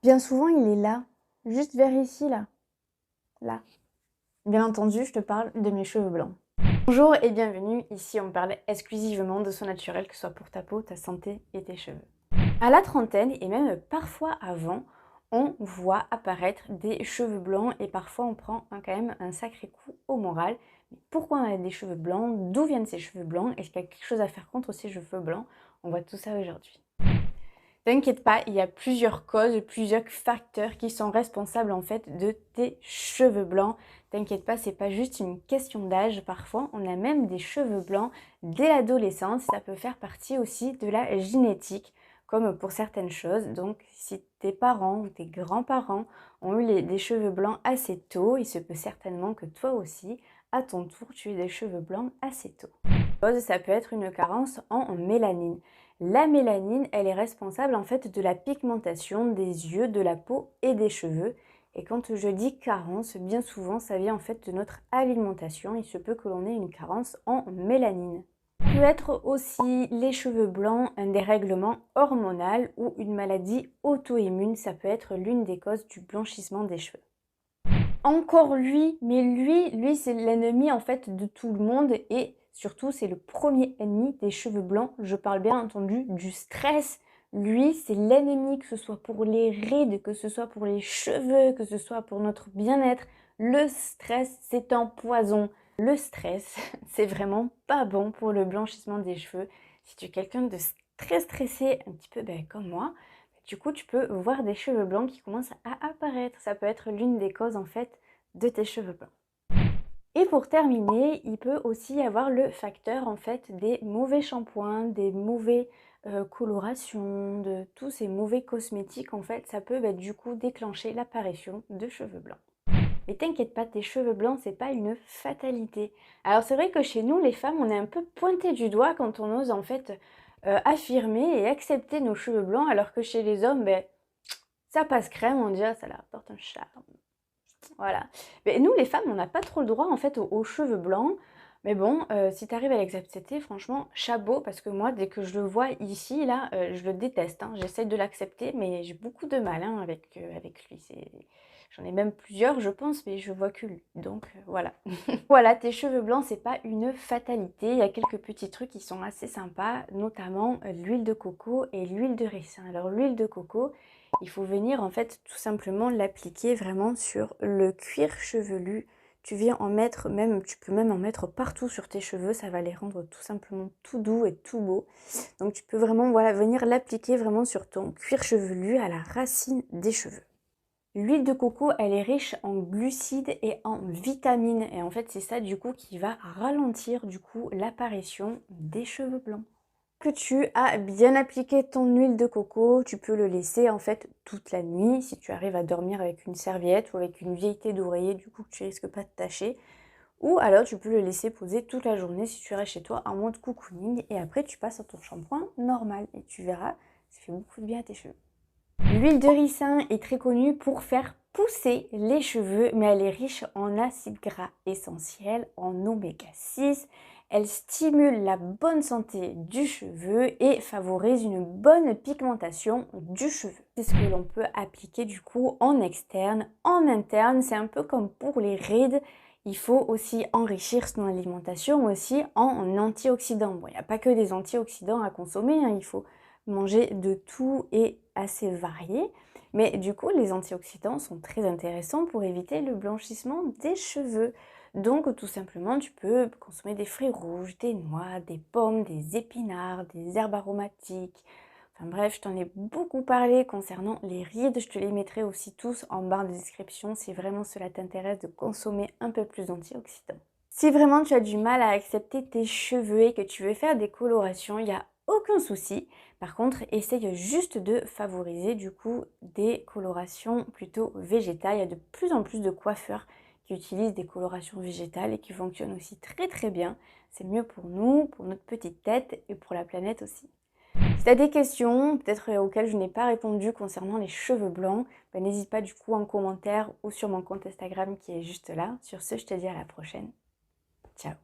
Bien souvent, il est là, juste vers ici, là. Là. Bien entendu, je te parle de mes cheveux blancs. Bonjour et bienvenue, ici on parle exclusivement de soins naturels, que ce soit pour ta peau, ta santé et tes cheveux. À la trentaine, et même parfois avant, on voit apparaître des cheveux blancs et parfois on prend quand même un sacré coup au moral. Mais pourquoi on a des cheveux blancs? D'où viennent ces cheveux blancs? Est-ce qu'il y a quelque chose à faire contre ces cheveux blancs? On voit tout ça aujourd'hui. T'inquiète pas, il y a plusieurs causes, plusieurs facteurs qui sont responsables en fait de tes cheveux blancs. T'inquiète pas, c'est pas juste une question d'âge. Parfois, on a même des cheveux blancs dès l'adolescence. Ça peut faire partie aussi de la génétique, comme pour certaines choses. Donc, si tes parents ou tes grands-parents ont eu des cheveux blancs assez tôt, il se peut certainement que toi aussi, à ton tour, tu aies des cheveux blancs assez tôt. Ça peut être une carence en mélanine. La mélanine, elle est responsable en fait de la pigmentation des yeux, de la peau et des cheveux. Et quand je dis carence, bien souvent, ça vient en fait de notre alimentation. Il se peut que l'on ait une carence en mélanine. Ça peut être aussi les cheveux blancs, un dérèglement hormonal ou une maladie auto-immune. Ça peut être l'une des causes du blanchissement des cheveux. Encore lui, mais lui c'est l'ennemi en fait de tout le monde et surtout c'est le premier ennemi des cheveux blancs. Je parle bien entendu du stress. Lui, c'est l'ennemi, que ce soit pour les rides, que ce soit pour les cheveux, que ce soit pour notre bien-être. Le stress, c'est un poison. Le stress, c'est vraiment pas bon pour le blanchissement des cheveux. Si tu es quelqu'un de très stressé, un petit peu comme moi, du coup, tu peux voir des cheveux blancs qui commencent à apparaître. Ça peut être l'une des causes en fait de tes cheveux blancs. Et pour terminer, il peut aussi y avoir le facteur en fait des mauvais shampoings, des mauvais colorations, de tous ces mauvais cosmétiques en fait, ça peut du coup déclencher l'apparition de cheveux blancs. Mais t'inquiète pas, tes cheveux blancs, c'est pas une fatalité. Alors c'est vrai que chez nous, les femmes, on est un peu pointé du doigt quand on ose en fait affirmer et accepter nos cheveux blancs, alors que chez les hommes, ça passe crème, on dit ah, ça leur apporte un charme. Voilà. Mais nous, les femmes, on n'a pas trop le droit en fait aux cheveux blancs. Mais bon, si tu arrives à les accepter, franchement, chapeau, parce que moi, dès que je le vois ici, là, je le déteste. J'essaye de l'accepter, mais j'ai beaucoup de mal avec lui. J'en ai même plusieurs, je pense, mais je vois que lui. Donc, voilà. Voilà, tes cheveux blancs, c'est pas une fatalité. Il y a quelques petits trucs qui sont assez sympas, notamment l'huile de coco et l'huile de ricin. Alors, l'huile de coco, il faut venir en fait tout simplement l'appliquer vraiment sur le cuir chevelu. Tu viens en mettre même, tu peux même en mettre partout sur tes cheveux, ça va les rendre tout simplement tout doux et tout beau. Donc tu peux vraiment venir l'appliquer vraiment sur ton cuir chevelu à la racine des cheveux. L'huile de coco, elle est riche en glucides et en vitamines et en fait c'est ça du coup qui va ralentir du coup l'apparition des cheveux blancs. Que tu as bien appliqué ton huile de coco, tu peux le laisser en fait toute la nuit si tu arrives à dormir avec une serviette ou avec une vieille thé d'oreiller du coup que tu risques pas de tacher. Ou alors tu peux le laisser poser toute la journée si tu restes chez toi en mode cocooning et après tu passes à ton shampoing normal et tu verras, ça fait beaucoup de bien à tes cheveux. L'huile de ricin est très connue pour faire pousser les cheveux, mais elle est riche en acides gras essentiels, en oméga 6. Elle stimule la bonne santé du cheveu et favorise une bonne pigmentation du cheveu. C'est ce que l'on peut appliquer du coup en externe, en interne. C'est un peu comme pour les rides. Il faut aussi enrichir son alimentation aussi en antioxydants. Bon, il n'y a pas que des antioxydants à consommer, il faut manger de tout et assez varié. Mais du coup, les antioxydants sont très intéressants pour éviter le blanchissement des cheveux. Donc, tout simplement, tu peux consommer des fruits rouges, des noix, des pommes, des épinards, des herbes aromatiques. Enfin bref, je t'en ai beaucoup parlé concernant les rides. Je te les mettrai aussi tous en barre de description si vraiment cela t'intéresse de consommer un peu plus d'antioxydants. Si vraiment tu as du mal à accepter tes cheveux et que tu veux faire des colorations, il n'y a aucun souci. Par contre, essaye juste de favoriser du coup des colorations plutôt végétales. Il y a de plus en plus de coiffeurs qui utilisent des colorations végétales et qui fonctionnent aussi très très bien. C'est mieux pour nous, pour notre petite tête et pour la planète aussi. Si tu as des questions, peut-être auxquelles je n'ai pas répondu concernant les cheveux blancs, n'hésite pas du coup en commentaire ou sur mon compte Instagram qui est juste là. Sur ce, je te dis à la prochaine. Ciao.